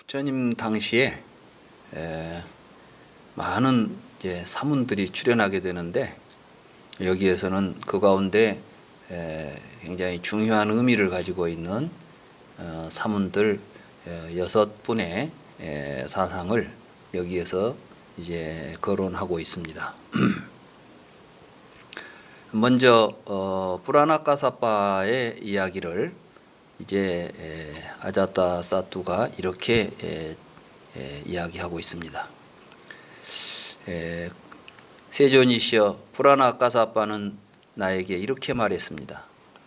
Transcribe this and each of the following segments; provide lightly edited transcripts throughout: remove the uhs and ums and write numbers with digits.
부처님 당시에 많은 이제 사문들이 출현하게 되는데 여기에서는 그 가운데 굉장히 중요한 의미를 가지고 있는 사문들 6분의 사상을 여기에서 이제 거론하고 있습니다. 먼저 뿌라나까사빠의 이야기를 이제 아자타 사투가 이렇게 이야기하고 있습니다. 세존이시여, 뿌라나까사빠는 나에게 이렇게 말했습니다.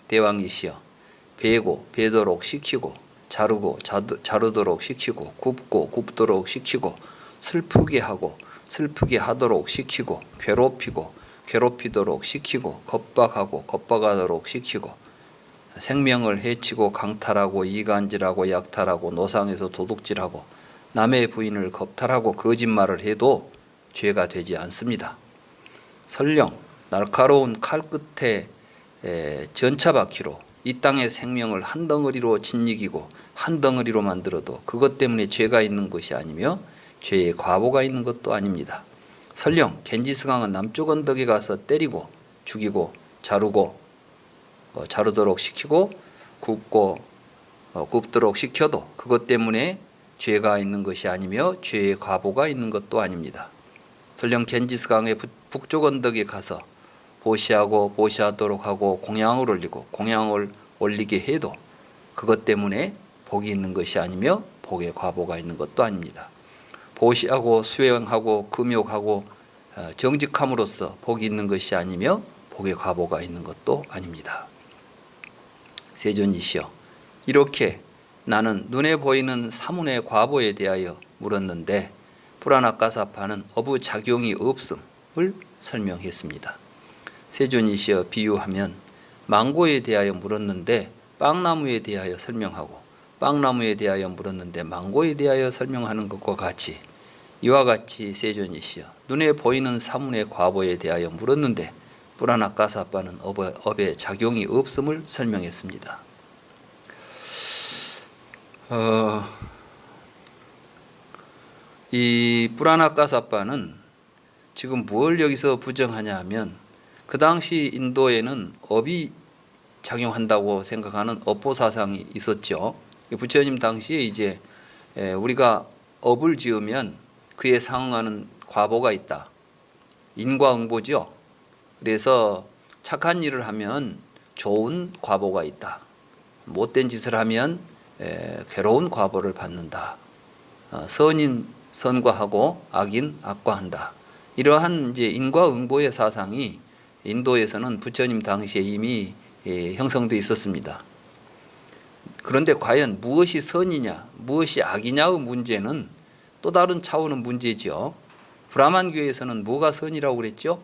대왕이시여, 베고 베도록 시키고, 자르고 자르도록 시키고, 굽고 굽도록 시키고, 슬프게 하고 슬프게 하도록 시키고, 괴롭히고 괴롭히도록 시키고, 겁박하고 겁박하도록 시키고, 생명을 해치고 강탈하고 이간질하고 약탈하고 노상에서 도둑질하고 남의 부인을 겁탈하고 거짓말을 해도 죄가 되지 않습니다. 설령 날카로운 칼 끝에 전차바퀴로 이 땅의 생명을 한 덩어리로 짓이기고 한 덩어리로 만들어도 그것 때문에 죄가 있는 것이 아니며 죄의 과보가 있는 것도 아닙니다. 설령 겐지스강은 남쪽 언덕에 가서 때리고 죽이고 자르고 자르도록 시키고 굽고 굽도록 시켜도 그것 때문에 죄가 있는 것이 아니며 죄의 과보가 있는 것도 아닙니다. 설령 겐지스강의 북쪽 언덕에 가서 보시하고 보시하도록 하고 공양을 올리고 공양을 올리게 해도 그것 때문에 복이 있는 것이 아니며 복의 과보가 있는 것도 아닙니다. 보시하고 수행하고 금욕하고 정직함으로써 복이 있는 것이 아니며 복의 과보가 있는 것도 아닙니다. 세존이시여, 이렇게 나는 눈에 보이는 사문의 과보에 대하여 물었는데 뿌라나까사빠는 어부작용이 없음을 설명했습니다. 세존이시여, 비유하면 망고에 대하여 물었는데 빵나무에 대하여 설명하고 빵나무에 대하여 물었는데 망고에 대하여 설명하는 것과 같이 이와 같이 세존이시여, 눈에 보이는 사문의 과보에 대하여 물었는데 뿌라나까사빠는 업의 작용이 없음을 설명했습니다. 이 뿌라나까사빠는 지금 뭘 여기서 부정하냐 하면 그 당시 인도에는 업이 작용한다고 생각하는 업보 사상이 있었죠. 부처님 당시에 이제 우리가 업을 지으면 그에 상응하는 과보가 있다. 인과응보죠. 그래서 착한 일을 하면 좋은 과보가 있다. 못된 짓을 하면 괴로운 과보를 받는다. 선인 선과하고 악인 악과한다. 이러한 이제 인과응보의 사상이 인도에서는 부처님 당시에 이미 형성되어 있었습니다. 그런데 과연 무엇이 선이냐, 무엇이 악이냐의 문제는 또 다른 차원의 문제죠. 브라만교에서는 뭐가 선이라고 그랬죠?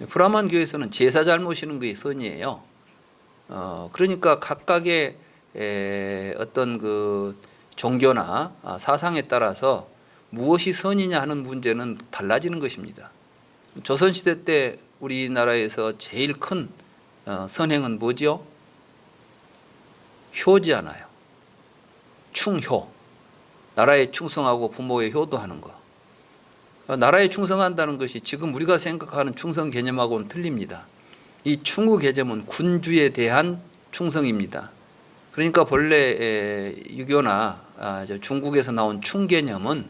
브라만교에서는 제사 잘 모시는 게 선이에요. 그러니까 각각의 어떤 그 종교나 사상에 따라서 무엇이 선이냐 하는 문제는 달라지는 것입니다. 조선시대 때 우리나라에서 제일 큰 선행은 뭐죠? 효지잖아요. 충효. 나라에 충성하고 부모에 효도하는 거. 나라에 충성한다는 것이 지금 우리가 생각하는 충성 개념하고는 틀립니다. 이 충우 개념은 군주에 대한 충성입니다. 그러니까 본래 유교나 중국에서 나온 충 개념은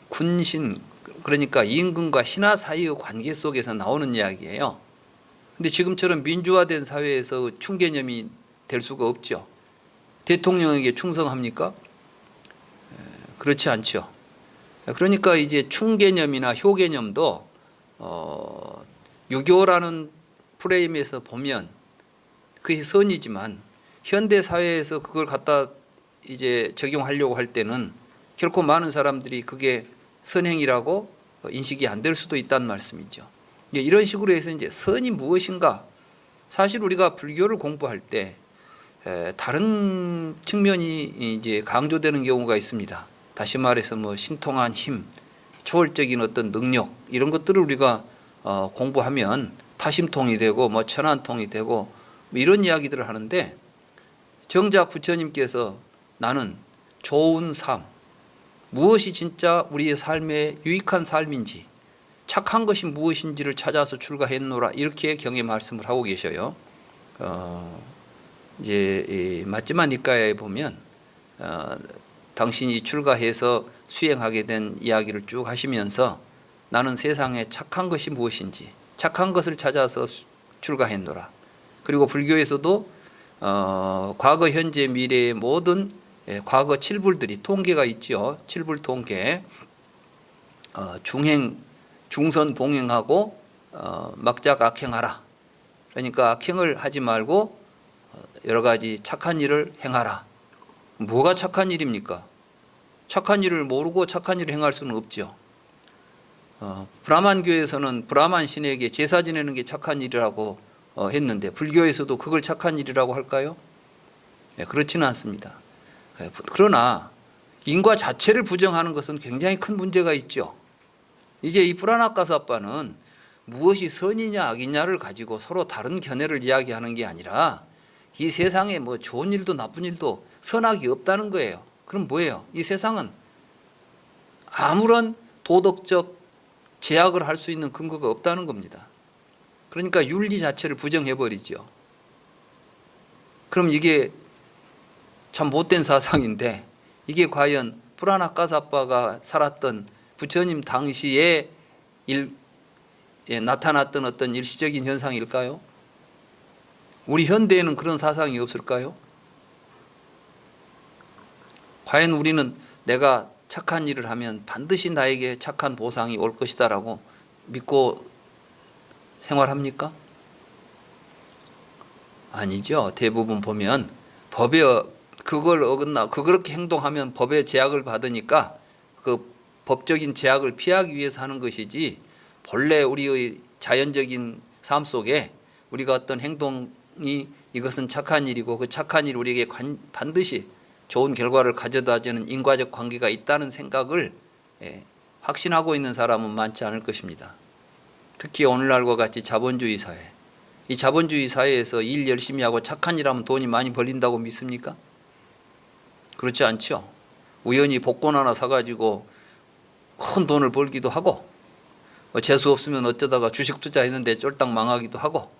군신, 그러니까 임금과 신하 사이의 관계 속에서 나오는 이야기예요. 근데 지금처럼 민주화된 사회에서 충 개념이 될 수가 없죠. 대통령에게 충성합니까? 그렇지 않죠. 그러니까 이제 충 개념이나 효 개념도 유교라는 프레임에서 보면 그게 선이지만 현대 사회에서 그걸 갖다 이제 적용하려고 할 때는 결코 많은 사람들이 그게 선행이라고 인식이 안 될 수도 있다는 말씀이죠. 이런 식으로 해서 이제 선이 무엇인가, 사실 우리가 불교를 공부할 때 다른 측면이 이제 강조되는 경우가 있습니다. 다시 말해서 뭐 신통한 힘, 초월적인 어떤 능력 이런 것들을 우리가 공부하면 타심통이 되고 뭐 천안통이 되고 뭐 이런 이야기들을 하는데 정작 부처님께서 나는 좋은 삶, 무엇이 진짜 우리의 삶에 유익한 삶인지, 착한 것이 무엇인지를 찾아서 출가했노라, 이렇게 경에 말씀을 하고 계셔요. 이제 마지막 니까에 보면 당신이 출가해서 수행하게 된 이야기를 쭉 하시면서 나는 세상에 착한 것이 무엇인지 착한 것을 찾아서 출가했노라. 그리고 불교에서도 과거, 현재, 미래의 모든 과거 칠불들이 통계가 있죠. 칠불 통계. 중행, 중선 봉행하고 막작 악행하라. 그러니까 악행을 하지 말고 여러 가지 착한 일을 행하라. 뭐가 착한 일입니까? 착한 일을 모르고 착한 일을 행할 수는 없죠. 브라만교에서는 브라만 신에게 제사 지내는 게 착한 일이라고 했는데 불교에서도 그걸 착한 일이라고 할까요? 그렇지는 않습니다. 그러나 인과 자체를 부정하는 것은 굉장히 큰 문제가 있죠. 이제 이 뿌라나까사빠는 무엇이 선이냐 악이냐를 가지고 서로 다른 견해를 이야기하는 게 아니라 이 세상에 뭐 좋은 일도 나쁜 일도 선악이 없다는 거예요. 그럼 뭐예요? 이 세상은 아무런 도덕적 제약을 할 수 있는 근거가 없다는 겁니다. 그러니까 윤리 자체를 부정해버리죠. 그럼 이게 참 못된 사상인데 이게 과연 뿌라나까사빠가 살았던 부처님 당시에 나타났던 어떤 일시적인 현상일까요? 우리 현대에는 그런 사상이 없을까요? 과연 우리는 내가 착한 일을 하면 반드시 나에게 착한 보상이 올 것이다라고 믿고 생활합니까? 아니죠. 대부분 보면 법에 그걸 어긋나 그렇게 행동하면 법의 제약을 받으니까 그 법적인 제약을 피하기 위해서 하는 것이지 본래 우리의 자연적인 삶 속에 우리가 어떤 행동이 이것은 착한 일이고 그 착한 일 우리에게 반드시 좋은 결과를 가져다 주는 인과적 관계가 있다는 생각을 확신하고 있는 사람은 많지 않을 것입니다. 특히 오늘날과 같이 자본주의 사회, 이 자본주의 사회에서 일 열심히 하고 착한 일 하면 돈이 많이 벌린다고 믿습니까? 그렇지 않죠. 우연히 복권 하나 사가지고 큰 돈을 벌기도 하고 재수 없으면 어쩌다가 주식 투자했는데 쫄딱 망하기도 하고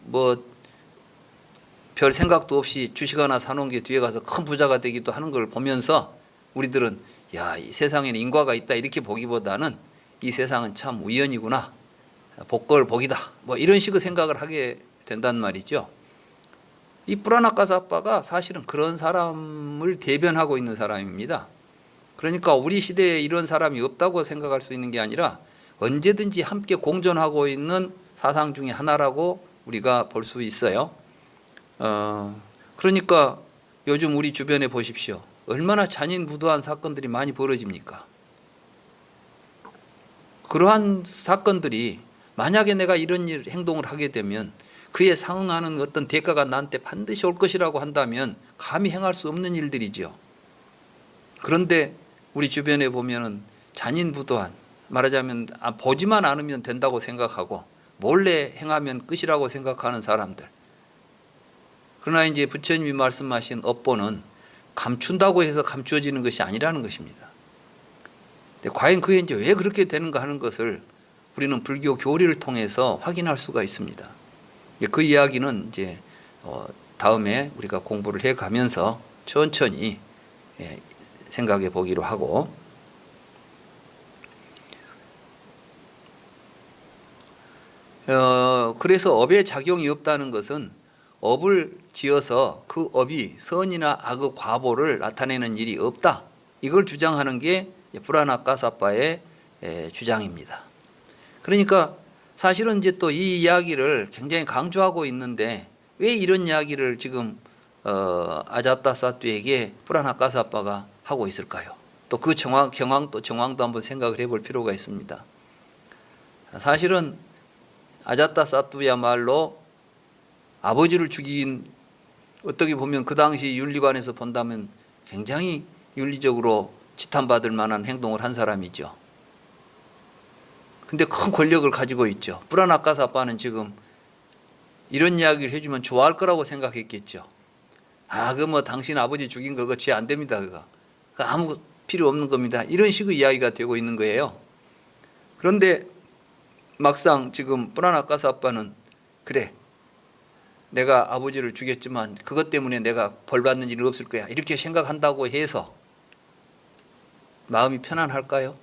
뭐 별 생각도 없이 주식 하나 사놓은 게 뒤에 가서 큰 부자가 되기도 하는 걸 보면서 우리들은 야, 이 세상에는 인과가 있다 이렇게 보기보다는 이 세상은 참 우연이구나, 복걸 복이다, 뭐 이런 식의 생각을 하게 된단 말이죠. 이 뿌라나까사빠가 사실은 그런 사람을 대변하고 있는 사람입니다. 그러니까 우리 시대에 이런 사람이 없다고 생각할 수 있는 게 아니라 언제든지 함께 공존하고 있는 사상 중에 하나라고 우리가 볼 수 있어요. 그러니까 요즘 우리 주변에 보십시오. 얼마나 잔인무도한 사건들이 많이 벌어집니까? 그러한 사건들이 만약에 내가 이런 행동을 하게 되면 그에 상응하는 어떤 대가가 나한테 반드시 올 것이라고 한다면 감히 행할 수 없는 일들이죠. 그런데 우리 주변에 보면은 잔인무도한, 말하자면 보지만 않으면 된다고 생각하고 몰래 행하면 끝이라고 생각하는 사람들. 그러나 이제 부처님이 말씀하신 업보는 감춘다고 해서 감추어지는 것이 아니라는 것입니다. 근데 과연 그게 이제 왜 그렇게 되는가 하는 것을 우리는 불교 교리를 통해서 확인할 수가 있습니다. 그 이야기는 이제 다음에 우리가 공부를 해 가면서 천천히 생각해 보기로 하고, 그래서 업의 작용이 없다는 것은 업을 지어서 그 업이 선이나 악의 과보를 나타내는 일이 없다, 이걸 주장하는 게 뿌라나까사빠의 주장입니다. 그러니까 사실은 이제 또 이 이야기를 굉장히 강조하고 있는데 왜 이런 이야기를 지금 아자타사투에게 뿌라나까사빠가 하고 있을까요? 또 그 정황도 한번 생각을 해볼 필요가 있습니다. 사실은 아자타사투야말로 아버지를 죽인, 어떻게 보면 그 당시 윤리관에서 본다면 굉장히 윤리적으로 지탄받을 만한 행동을 한 사람이죠. 근데 큰 권력을 가지고 있죠. 뿌라나까사빠는 지금 이런 이야기를 해주면 좋아할 거라고 생각했겠죠. 그 뭐 당신 아버지 죽인 거 그거 죄 안 됩니다. 그거 아무 필요 없는 겁니다. 이런 식의 이야기가 되고 있는 거예요. 그런데 막상 지금 뿌라나카스 아빠는 그래, 내가 아버지를 죽였지만 그것 때문에 내가 벌 받는 일은 없을 거야, 이렇게 생각한다고 해서 마음이 편안할까요?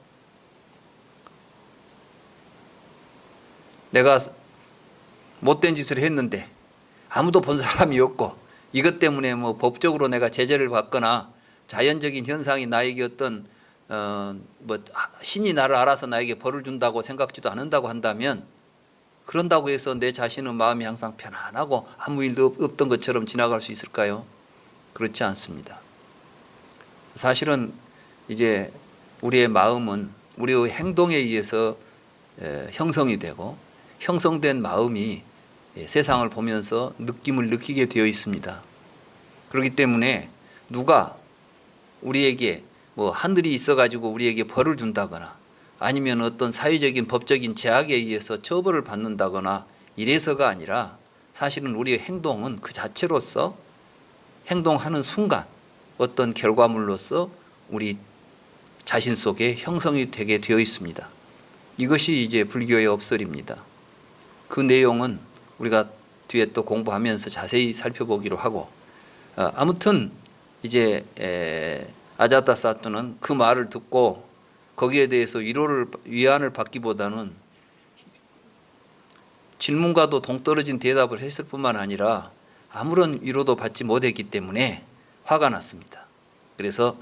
내가 못된 짓을 했는데 아무도 본 사람이 없고 이것 때문에 뭐 법적으로 내가 제재를 받거나 자연적인 현상이 나에게 어떤 뭐 신이 나를 알아서 나에게 벌을 준다고 생각지도 않는다고 한다면, 그런다고 해서 내 자신은 마음이 항상 편안하고 아무 일도 없던 것처럼 지나갈 수 있을까요? 그렇지 않습니다. 사실은 이제 우리의 마음은 우리의 행동에 의해서 형성이 되고, 형성된 마음이 세상을 보면서 느낌을 느끼게 되어 있습니다. 그렇기 때문에 누가 우리에게 뭐 하늘이 있어가지고 우리에게 벌을 준다거나 아니면 어떤 사회적인 법적인 제약에 의해서 처벌을 받는다거나 이래서가 아니라, 사실은 우리의 행동은 그 자체로서 행동하는 순간 어떤 결과물로서 우리 자신 속에 형성이 되게 되어 있습니다. 이것이 이제 불교의 업설입니다. 그 내용은 우리가 뒤에 또 공부하면서 자세히 살펴보기로 하고, 아무튼 이제 아자타사토는 그 말을 듣고 거기에 대해서 위안을 받기보다는 질문과도 동떨어진 대답을 했을 뿐만 아니라 아무런 위로도 받지 못했기 때문에 화가 났습니다. 그래서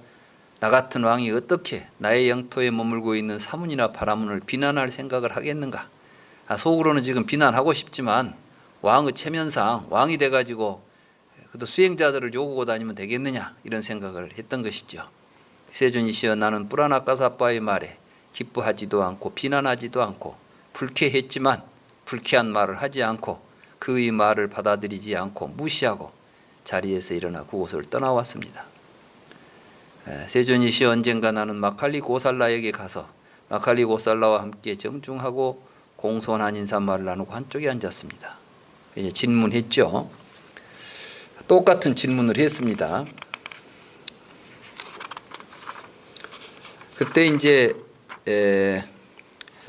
나 같은 왕이 어떻게 나의 영토에 머물고 있는 사문이나 바라문을 비난할 생각을 하겠는가. 속으로는 지금 비난하고 싶지만 왕의 체면상 왕이 돼가지고 그래도 수행자들을 욕하고 다니면 되겠느냐, 이런 생각을 했던 것이죠. 세존이시여, 나는 뿌라나카스 아빠의 말에 기뻐하지도 않고 비난하지도 않고 불쾌했지만 불쾌한 말을 하지 않고 그의 말을 받아들이지 않고 무시하고 자리에서 일어나 그곳을 떠나왔습니다. 세존이시여, 언젠가 나는 마칼리 고살라에게 가서 마칼리 고살라와 함께 정중하고 공손한 인사말을 나누고 한쪽에 앉았습니다. 이제 질문했죠. 똑같은 질문을 했습니다. 그때 이제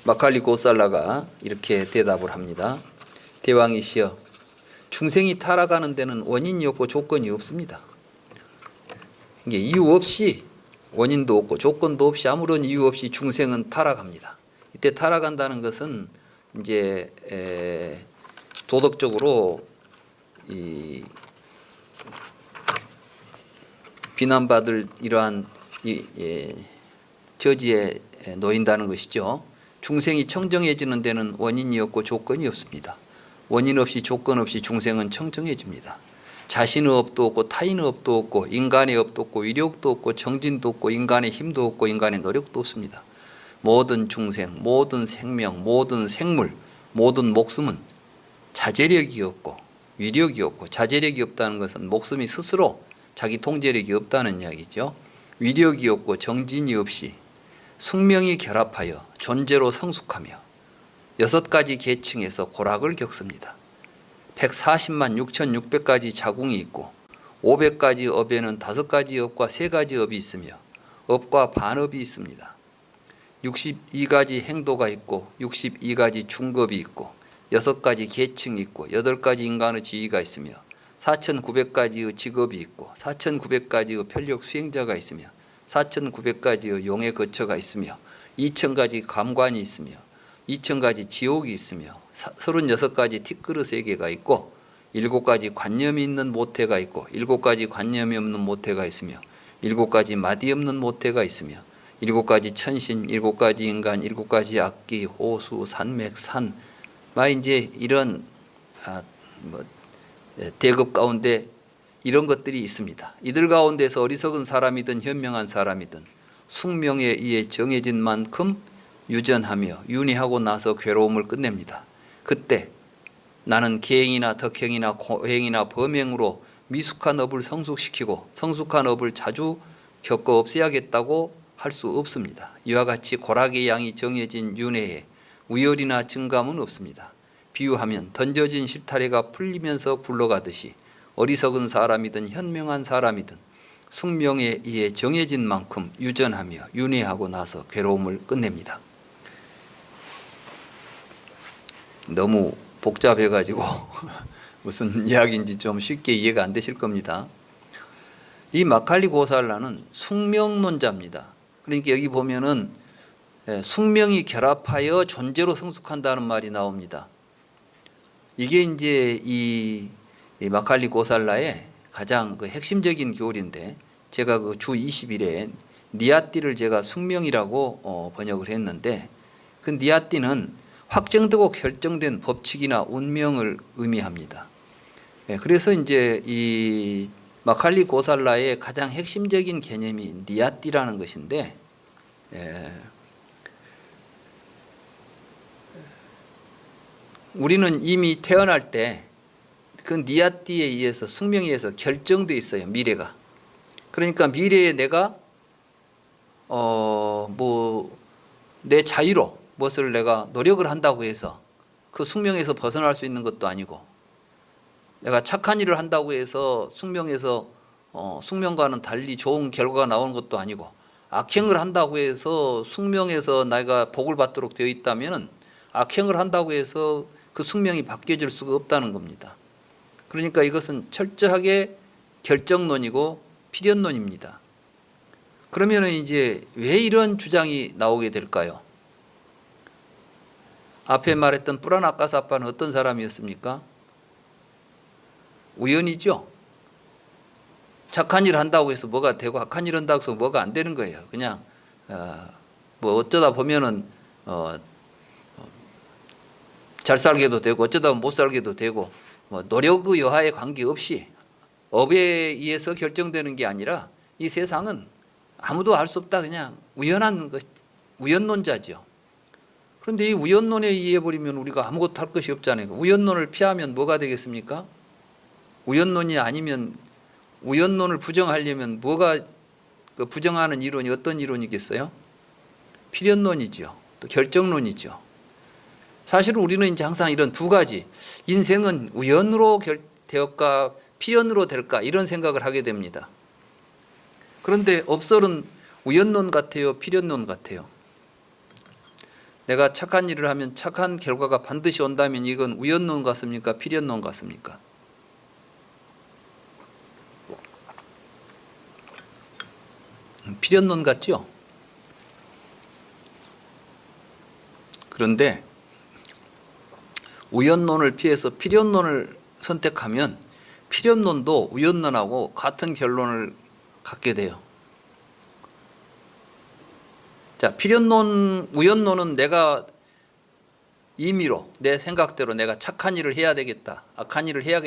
마칼리 고살라가 이렇게 대답을 합니다. 대왕이시여, 중생이 타락하는 데는 원인이 없고 조건이 없습니다. 이게 이유 없이, 원인도 없고 조건도 없이 아무런 이유 없이 중생은 타락합니다. 이때 타락한다는 것은 이제 도덕적으로 이 비난받을 이러한 저지에 놓인다는 것이죠. 중생이 청정해지는 데는 원인이 없고 조건이 없습니다. 원인 없이 조건 없이 중생은 청정해집니다. 자신의 업도 없고 타인의 업도 없고 인간의 업도 없고 위력도 없고 정진도 없고 인간의 힘도 없고 인간의 노력도 없습니다. 모든 중생, 모든 생명, 모든 생물, 모든 목숨은 자제력이 없고 위력이 없고, 자제력이 없다는 것은 목숨이 스스로 자기 통제력이 없다는 이야기죠. 위력이 없고 정진이 없이 숙명이 결합하여 존재로 성숙하며 6가지 계층에서 고락을 겪습니다. 140만 6,600가지 자궁이 있고 500가지 업에는 5가지 업과 3가지 업이 있으며 업과 반업이 있습니다. 62가지 행도가 있고 62가지 중급이 있고 6가지 계층이 있고 8가지 인간의 지위가 있으며 4,900가지의 직업이 있고 4,900가지의 편력 수행자가 있으며 4,900가지의 용의 거처가 있으며 2,000가지 감관이 있으며 2,000가지 지옥이 있으며 36가지 티끌의 세계가 있고 7가지 관념이 있는 모태가 있고 7가지 관념이 없는 모태가 있으며 7가지 마디 없는 모태가 있으며 7가지 천신, 7가지 인간, 7가지 악기, 호수, 산맥, 산, 이제 이런 대급 가운데 이런 것들이 있습니다. 이들 가운데서 어리석은 사람이든 현명한 사람이든 숙명에 의해 정해진 만큼 유전하며 윤회하고 나서 괴로움을 끝냅니다. 그때 나는 계행이나 덕행이나 고행이나 범행으로 미숙한 업을 성숙시키고 성숙한 업을 자주 겪어 없애야겠다고 할 수 없습니다. 이와 같이 고락의 양이 정해진 윤회에 우열이나 증감은 없습니다. 비유하면 던져진 실타래가 풀리면서 굴러가듯이 어리석은 사람이든 현명한 사람이든 숙명에 의해 정해진 만큼 유전하며 윤회하고 나서 괴로움을 끝냅니다. 너무 복잡해가지고 무슨 이야기인지 좀 쉽게 이해가 안 되실 겁니다. 이 마칼리 고살라는 숙명론자입니다. 그러니까 여기 보면은 숙명이 결합하여 존재로 성숙한다는 말이 나옵니다. 이게 이제 이 마칼리 고살라의 가장 그 핵심적인 교리인데, 제가 그 주 20일에 니아띠를 제가 숙명이라고 번역을 했는데, 그 니아띠는 확정되고 결정된 법칙이나 운명을 의미합니다. 그래서 이제 이 마칼리 고살라의 가장 핵심적인 개념이 니아띠라는 것인데, 우리는 이미 태어날 때 그 니아띠에 의해서 숙명에 의해서 결정되어 있어요. 미래가. 그러니까 미래에 내가 내 자유로 무엇을 내가 노력을 한다고 해서 그 숙명에서 벗어날 수 있는 것도 아니고, 내가 착한 일을 한다고 해서 숙명에서 숙명과는 달리 좋은 결과가 나오는 것도 아니고, 악행을 한다고 해서 숙명에서 내가 복을 받도록 되어 있다면 악행을 한다고 해서 그 숙명이 바뀌어질 수가 없다는 겁니다. 그러니까 이것은 철저하게 결정론이고 필연론입니다. 그러면 이제 왜 이런 주장이 나오게 될까요? 앞에 말했던 뿌라나카사파는 어떤 사람이었습니까? 우연이죠. 착한 일을 한다고 해서 뭐가 되고 악한 일을 한다고 해서 뭐가 안 되는 거예요. 그냥 뭐 어쩌다 보면은 잘 살게도 되고 어쩌다 못 살게도 되고, 뭐 노력의 여하에 관계없이 업에 의해서 결정되는 게 아니라 이 세상은 아무도 알 수 없다, 그냥 우연한 것, 우연론자죠. 그런데 이 우연론에 의해 버리면 우리가 아무것도 할 것이 없잖아요. 우연론을 피하면 뭐가 되겠습니까? 우연론이 아니면, 우연론을 부정하려면 뭐가 그 부정하는 이론이 어떤 이론이겠어요? 필연론이죠. 또 결정론이죠. 사실 우리는 이제 항상 이런 두 가지, 인생은 우연으로 되었까 필연으로 될까, 이런 생각을 하게 됩니다. 그런데 업설은 우연론 같아요, 필연론 같아요? 내가 착한 일을 하면 착한 결과가 반드시 온다면 이건 우연론 같습니까, 필연론 같습니까? 필연론 같죠? 그런데 우연론을 피해서 필연론을 선택하면 필연론도 우연론하고 같은 결론을 갖게 돼요. 자, 필연론, 우연론은 내가 임의로 내 생각대로 내가 착한 일을 해야 되겠다, 악한 일을 해야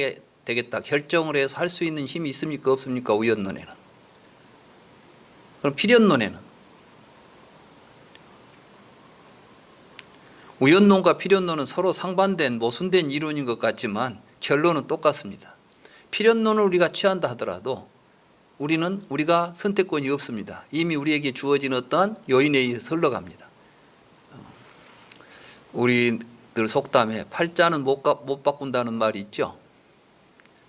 되겠다 결정을 해서 할 수 있는 힘이 있습니까, 없습니까? 우연론에는. 그럼 필연론에는 우연론과 필연론은 서로 상반된 모순된 이론인 것 같지만 결론은 똑같습니다. 필연론을 우리가 취한다 하더라도 우리가 선택권이 없습니다. 이미 우리에게 주어진 어떠한 요인에 의해서 흘러갑니다. 우리들 속담에 팔자는 못 바꾼다는 말이 있죠.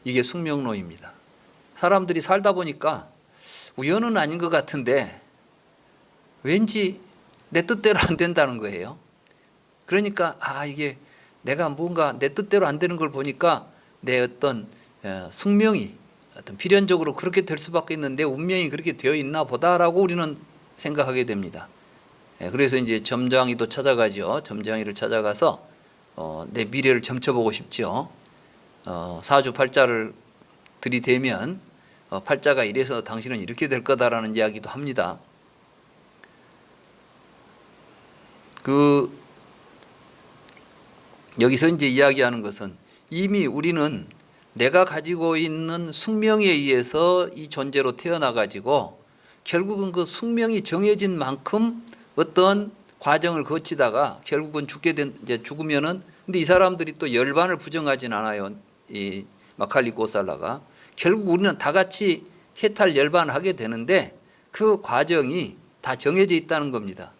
이게 숙명론입니다. 사람들이 살다 보니까 우연은 아닌 것 같은데 왠지 내 뜻대로 안 된다는 거예요. 그러니까 이게 내가 뭔가 내 뜻대로 안 되는 걸 보니까 내 어떤 숙명이 어떤 필연적으로 그렇게 될 수밖에 있는데 운명이 그렇게 되어 있나 보다라고 우리는 생각하게 됩니다. 그래서 이제 점장이도 찾아가죠. 점장이를 찾아가서 내 미래를 점쳐보고 싶죠. 사주팔자를 들이대면 팔자가 이래서 당신은 이렇게 될 거다라는 이야기도 합니다. 여기서 이제 이야기하는 것은 이미 우리는 내가 가지고 있는 숙명에 의해서 이 존재로 태어나가지고 결국은 그 숙명이 정해진 만큼 어떤 과정을 거치다가 결국은 이제 죽으면은, 근데 이 사람들이 또 열반을 부정하진 않아요. 이 마칼리 고살라가. 결국 우리는 다 같이 해탈 열반을 하게 되는데 그 과정이 다 정해져 있다는 겁니다.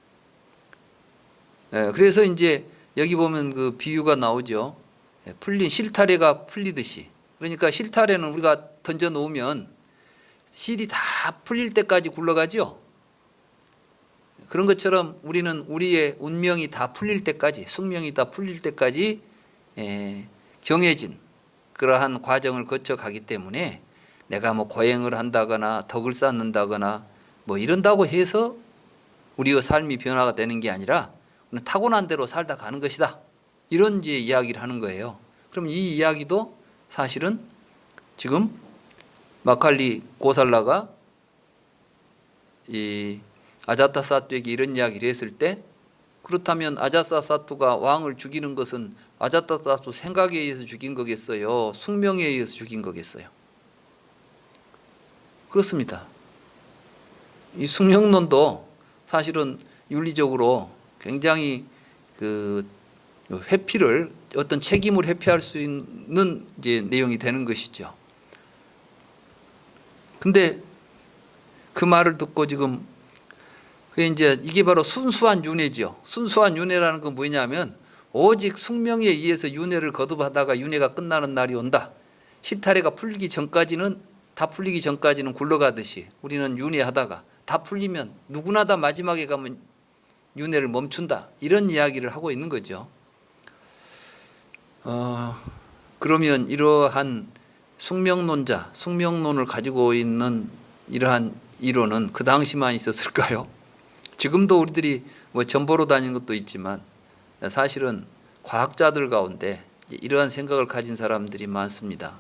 그래서 이제 여기 보면 그 비유가 나오죠. 풀린 실타래가 풀리듯이. 그러니까 실타래는 우리가 던져 놓으면 실이 다 풀릴 때까지 굴러가죠. 그런 것처럼 우리는 우리의 운명이 다 풀릴 때까지, 숙명이 다 풀릴 때까지 정해진 그러한 과정을 거쳐가기 때문에 내가 뭐 고행을 한다거나 덕을 쌓는다거나 뭐 이런다고 해서 우리의 삶이 변화가 되는 게 아니라 타고난 대로 살다 가는 것이다. 이런 이제 이야기를 하는 거예요. 그럼 이 이야기도 사실은 지금 마칼리 고살라가 이 아자타사투에게 이런 이야기를 했을 때, 그렇다면 아자타사투가 왕을 죽이는 것은 아자타사투 생각에 의해서 죽인 거겠어요? 숙명에 의해서 죽인 거겠어요? 그렇습니다. 이 숙명론도 사실은 윤리적으로 굉장히 그 회피를, 어떤 책임을 회피할 수 있는 이제 내용이 되는 것이죠. 근데 그 말을 듣고 지금 이제 이게 바로 순수한 윤회죠. 순수한 윤회라는 건 뭐냐면 오직 숙명에 의해서 윤회를 거듭하다가 윤회가 끝나는 날이 온다. 실타래가 풀리기 전까지는, 다 풀리기 전까지는 굴러가듯이 우리는 윤회하다가 다 풀리면 누구나 다 마지막에 가면 윤회를 멈춘다. 이런 이야기를 하고 있는 거죠. 그러면 이러한 숙명론자, 숙명론을 가지고 있는 이러한 이론은 그 당시만 있었을까요? 지금도 우리들이 뭐 전보로 다니는 것도 있지만 사실은 과학자들 가운데 이러한 생각을 가진 사람들이 많습니다.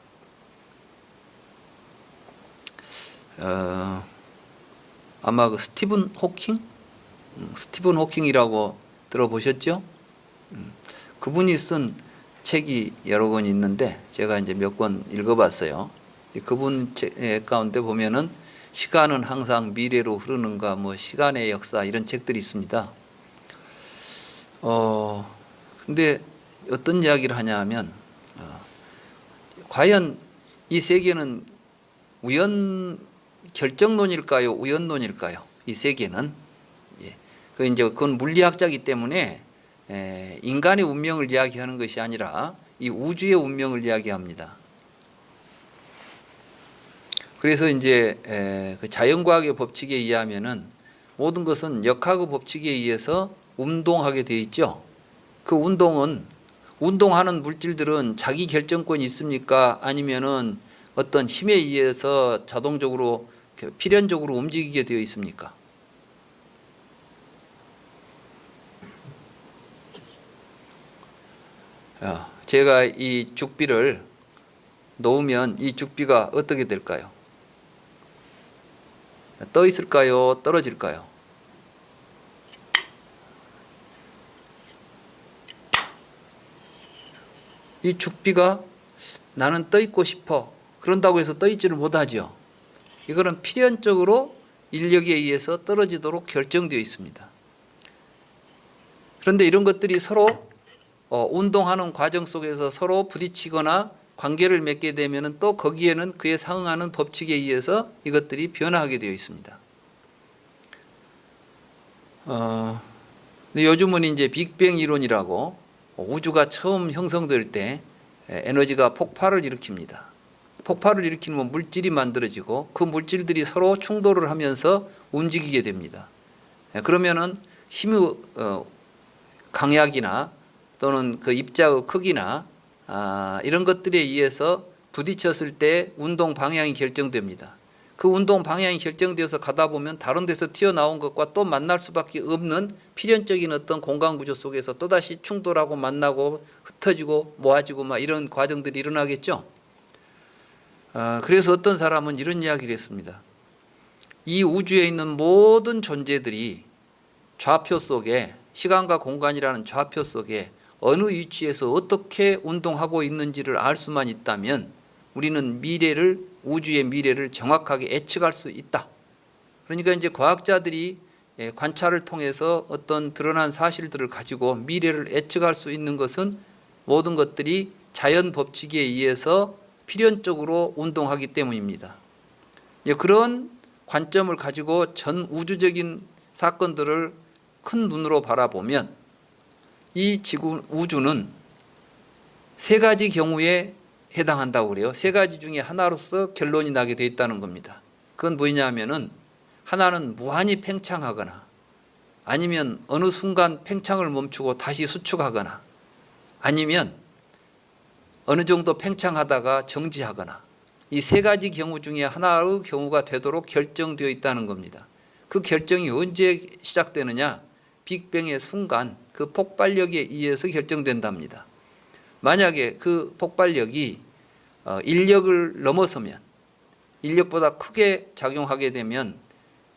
아마 그 스티븐 호킹? 스티븐 호킹이라고 들어보셨죠? 그분이 쓴 책이 여러 권 있는데 제가 이제 몇 권 읽어봤어요. 그분 책 가운데 보면은 시간은 항상 미래로 흐르는가, 뭐 시간의 역사, 이런 책들이 있습니다. 근데 어떤 이야기를 하냐면 과연 이 세계는 결정론일까요, 우연론일까요? 이 세계는 그건 물리학자이기 때문에 인간의 운명을 이야기하는 것이 아니라 이 우주의 운명을 이야기합니다. 그래서 이제 그 자연과학의 법칙에 의하면은 모든 것은 역학의 법칙에 의해서 운동하게 되어 있죠. 그 운동하는 물질들은 자기 결정권이 있습니까? 아니면은 어떤 힘에 의해서 자동적으로 필연적으로 움직이게 되어 있습니까? 제가 이 죽비를 놓으면 이 죽비가 어떻게 될까요? 떠 있을까요? 떨어질까요? 이 죽비가 나는 떠 있고 싶어, 그런다고 해서 떠 있지를 못하죠. 이거는 필연적으로 인력에 의해서 떨어지도록 결정되어 있습니다. 그런데 이런 것들이 서로 운동하는 과정 속에서 서로 부딪히거나 관계를 맺게 되면 또 거기에는 그에 상응하는 법칙에 의해서 이것들이 변화하게 되어 있습니다. 근데 요즘은 이제 빅뱅 이론이라고 우주가 처음 형성될 때 에너지가 폭발을 일으킵니다. 폭발을 일으키면 물질이 만들어지고 그 물질들이 서로 충돌을 하면서 움직이게 됩니다. 그러면은 힘의 강약이나 또는 그 입자의 크기나 이런 것들에 의해서 부딪혔을 때 운동 방향이 결정됩니다. 그 운동 방향이 결정되어서 가다 보면 다른 데서 튀어나온 것과 또 만날 수밖에 없는 필연적인 어떤 공간 구조 속에서 또다시 충돌하고 만나고 흩어지고 모아지고 막 이런 과정들이 일어나겠죠. 그래서 어떤 사람은 이런 이야기를 했습니다. 이 우주에 있는 모든 존재들이 좌표 속에, 시간과 공간이라는 좌표 속에 어느 위치에서 어떻게 운동하고 있는지를 알 수만 있다면 우리는 우주의 미래를 정확하게 예측할 수 있다. 그러니까 이제 과학자들이 관찰을 통해서 어떤 드러난 사실들을 가지고 미래를 예측할 수 있는 것은 모든 것들이 자연 법칙에 의해서 필연적으로 운동하기 때문입니다. 그런 관점을 가지고 전 우주적인 사건들을 큰 눈으로 바라보면 이 우주는 세 가지 경우에 해당한다고 그래요. 세 가지 중에 하나로서 결론이 나게 돼 있다는 겁니다. 그건 뭐냐면은 하나는 무한히 팽창하거나 아니면 어느 순간 팽창을 멈추고 다시 수축하거나 아니면 어느 정도 팽창하다가 정지하거나 이 세 가지 경우 중에 하나의 경우가 되도록 결정되어 있다는 겁니다. 그 결정이 언제 시작되느냐? 빅뱅의 순간 그 폭발력에 의해서 결정된답니다. 만약에 그 폭발력이 인력을 넘어서면 인력보다 크게 작용하게 되면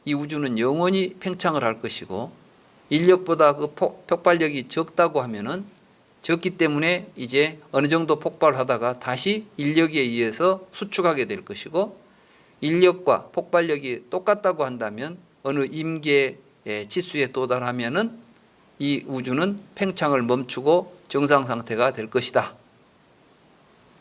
이 우주는 영원히 팽창을 할 것이고 인력보다 그 폭발력이 적다고 하면은 적기 때문에 이제 어느 정도 폭발하다가 다시 인력에 의해서 수축하게 될 것이고 인력과 폭발력이 똑같다고 한다면 어느 임계의 치수에 도달하면은 이 우주는 팽창을 멈추고 정상 상태가 될 것이다.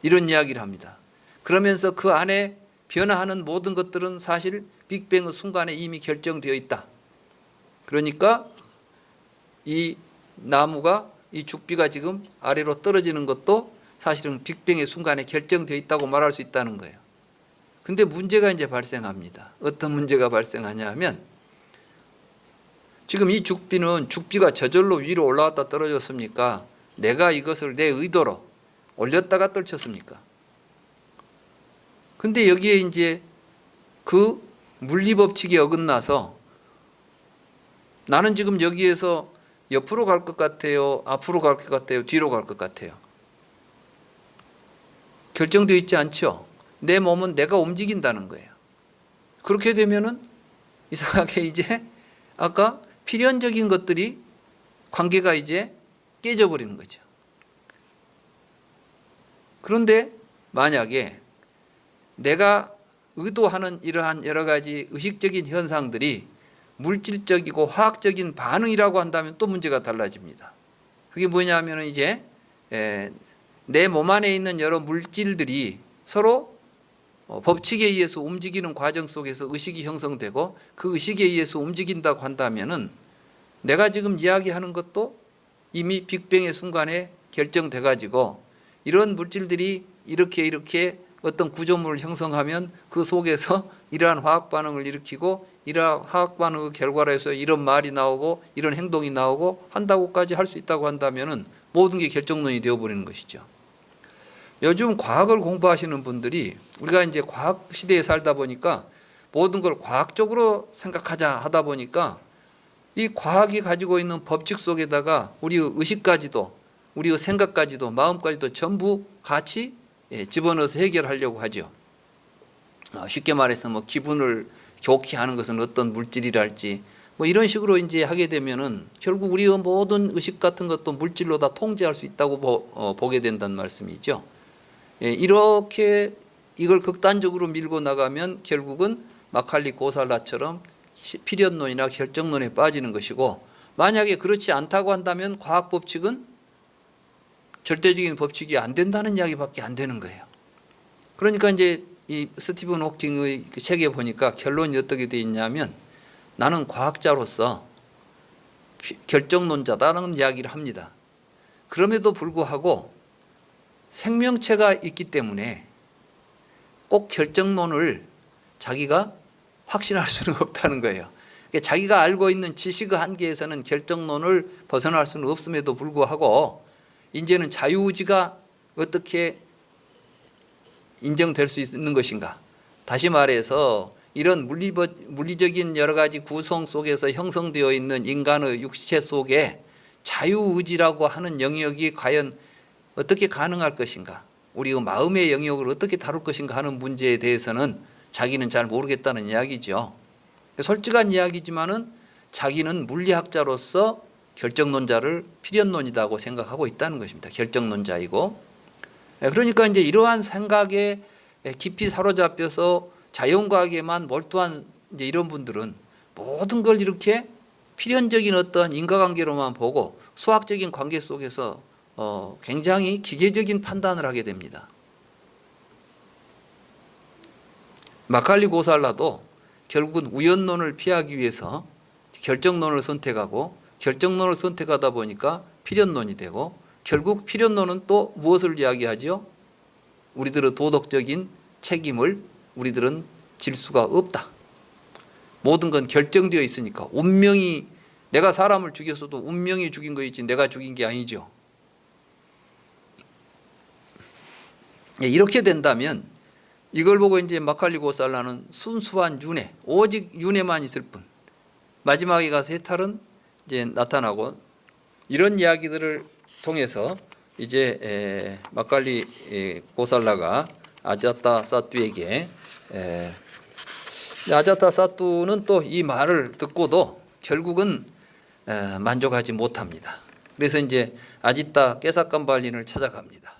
이런 이야기를 합니다. 그러면서 그 안에 변화하는 모든 것들은 사실 빅뱅의 순간에 이미 결정되어 있다. 그러니까 이 나무가 이 죽비가 지금 아래로 떨어지는 것도 사실은 빅뱅의 순간에 결정되어 있다고 말할 수 있다는 거예요. 근데 문제가 이제 발생합니다. 어떤 문제가 발생하냐 하면 지금 이 죽비는 죽비가 저절로 위로 올라왔다 떨어졌습니까? 내가 이것을 내 의도로 올렸다가 떨쳤습니까? 근데 여기에 이제 그 물리법칙에 어긋나서 나는 지금 여기에서 옆으로 갈 것 같아요? 앞으로 갈 것 같아요? 뒤로 갈 것 같아요? 결정되어 있지 않죠? 내 몸은 내가 움직인다는 거예요. 그렇게 되면은 이상하게 이제 아까 필연적인 것들이 관계가 이제 깨져버리는 거죠. 그런데 만약에 내가 의도하는 이러한 여러 가지 의식적인 현상들이 물질적이고 화학적인 반응이라고 한다면 또 문제가 달라집니다. 그게 뭐냐면 이제 내 몸 안에 있는 여러 물질들이 서로 법칙에 의해서 움직이는 과정 속에서 의식이 형성되고 그 의식에 의해서 움직인다고 한다면은 내가 지금 이야기하는 것도 이미 빅뱅의 순간에 결정돼 가지고 이런 물질들이 이렇게 어떤 구조물을 형성하면 그 속에서 이러한 화학 반응을 일으키고 이러한 화학 반응의 결과로 해서 이런 말이 나오고 이런 행동이 나오고 한다고까지 할 수 있다고 한다면은 모든 게 결정론이 되어버리는 것이죠. 요즘 과학을 공부하시는 분들이 우리가 이제 과학 시대에 살다 보니까 모든 걸 과학적으로 생각하자 하다 보니까 이 과학이 가지고 있는 법칙 속에다가 우리의 의식까지도 우리의 생각까지도 마음까지도 전부 같이 집어넣어서 해결하려고 하죠. 쉽게 말해서 뭐 기분을 좋게 하는 것은 어떤 물질이랄지 뭐 이런 식으로 이제 하게 되면은 결국 우리의 모든 의식 같은 것도 물질로 다 통제할 수 있다고 보게 된다는 말씀이죠. 이렇게 이걸 극단적으로 밀고 나가면 결국은 마칼리 고살라처럼 필연론이나 결정론에 빠지는 것이고 만약에 그렇지 않다고 한다면 과학 법칙은 절대적인 법칙이 안 된다는 이야기밖에 안 되는 거예요. 그러니까 이제 이 스티븐 호킹의 책에 보니까 결론이 어떻게 되어 있냐면 나는 과학자로서 결정론자다라는 이야기를 합니다. 그럼에도 불구하고 생명체가 있기 때문에 꼭 결정론을 자기가 확신할 수는 없다는 거예요. 그러니까 자기가 알고 있는 지식의 한계에서는 결정론을 벗어날 수는 없음에도 불구하고 이제는 자유의지가 어떻게 인정될 수 있는 것인가. 다시 말해서 이런 물리적인 여러 가지 구성 속에서 형성되어 있는 인간의 육체 속에 자유의지라고 하는 영역이 과연 어떻게 가능할 것인가. 우리의 마음의 영역을 어떻게 다룰 것인가 하는 문제에 대해서는 자기는 잘 모르겠다는 이야기죠. 솔직한 이야기지만은 자기는 물리학자로서 결정론자를 필연론이라고 생각하고 있다는 것입니다. 결정론자이고. 그러니까 이제 이러한 생각에 깊이 사로잡혀서 자연과학에만 몰두한 이제 이런 분들은 모든 걸 이렇게 필연적인 어떤 인과관계로만 보고 수학적인 관계 속에서 굉장히 기계적인 판단을 하게 됩니다. 마칼리 고살라도 결국은 우연론을 피하기 위해서 결정론을 선택하고 결정론을 선택하다 보니까 필연론이 되고 결국 필연론은 또 무엇을 이야기하죠? 우리들의 도덕적인 책임을 우리들은 질 수가 없다. 모든 건 결정되어 있으니까. 운명이, 내가 사람을 죽였어도 운명이 죽인 거이지 내가 죽인 게 아니죠. 이렇게 된다면 이걸 보고 이제 마칼리 고살라는 순수한 윤회, 오직 윤회만 있을 뿐, 마지막에 가서 해탈은 이제 나타나고, 이런 이야기들을 통해서 이제 마칼리 고살라가 아자타 사투에게, 아자타 사투는 또 이 말을 듣고도 결국은 만족하지 못합니다. 그래서 이제 아지타 깨사칸발린을 찾아갑니다.